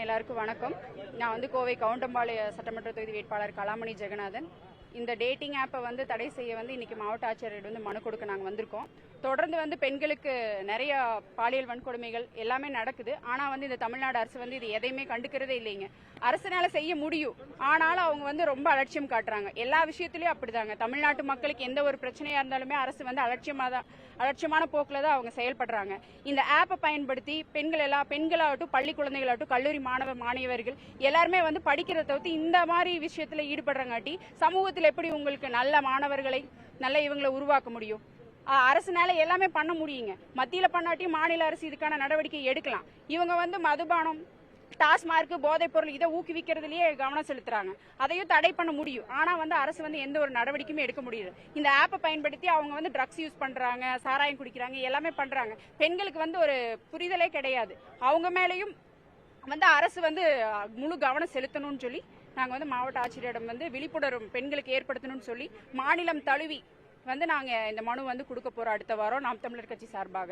எல்லாருக்கும் வணக்கம். நான் வந்து கோவை கவுண்டம்பாளைய சட்டமன்ற தொகுதி வேட்பாளர் கலாமணி ஜெகநாதன். இந்த டேட்டிங் ஆப்பை வந்து தடை செய்ய வந்து இன்னைக்கு மாவட்ட ஆட்சியர் வந்து மனு கொடுக்க நாங்கள் வந்திருக்கோம். தொடர்ந்து வந்து பெண்களுக்கு நிறைய பாலியல் வன்கொடுமைகள் எல்லாமே நடக்குது. ஆனா வந்து இந்த தமிழ்நாடு அரசு வந்து இது எதையுமே கண்டுக்கிறதே இல்லைங்க. அரசுனால செய்ய முடியும், ஆனாலும் அவங்க வந்து ரொம்ப அலட்சியம் காட்டுறாங்க. எல்லா விஷயத்திலயும் அப்படிதாங்க. தமிழ்நாட்டு மக்களுக்கு எந்த ஒரு பிரச்சனையா இருந்தாலுமே அரசு வந்து அலட்சியமான போக்குல தான் அவங்க செயல்படுறாங்க. இந்த ஆப்பை பயன்படுத்தி பெண்களாகட்டும், பள்ளி குழந்தைகளாகட்டும், கல்லூரி மாணவர்கள் எல்லாருமே வந்து படிக்கிறத தவிர்த்து இந்த மாதிரி விஷயத்துல ஈடுபடுறங்காட்டி சமூகத்தில் எப்படி உங்களுக்கு நல்ல மாணவர்களை இவங்களை உருவாக்க முடியும்? அரசுனால எல்லாமே பண்ண முடியுங்க. மத்தியில பண்ணாட்டியும் மாநில அரசு இதுக்கான நடவடிக்கை எடுக்கலாம். இவங்க வந்து மதுபானம், டாஸ்மார்க், போதைப் பொருள் இதை ஊக்குவிக்கிறதுலயே கவனம் செலுத்துறாங்க. அதையும் தடை பண்ண முடியும். ஆனா வந்து அரசு வந்து எந்த ஒரு நடவடிக்கையுமே எடுக்க முடியல. இந்த ஆப்பை பயன்படுத்தி அவங்க வந்து ட்ரக்ஸ் யூஸ் பண்றாங்க, சாராயம் குடிக்கிறாங்க, எல்லாமே பண்றாங்க. பெண்களுக்கு வந்து ஒரு புரிதலே கிடையாது. அவங்க மேலையும் வந்து அரசு வந்து முழு கவனம் செலுத்தணும்னு சொல்லி நாங்க வந்து மாவட்ட ஆட்சியரிடம் வந்து விழிப்புணர்வு பெண்களுக்கு ஏற்படுத்தணும்னு சொல்லி மாநிலம் தழுவி வந்து நாங்க இந்த மனு வந்து கொடுக்க போறோம் அடுத்த வாரம் நாம் தமிழர் கட்சி சார்பாக.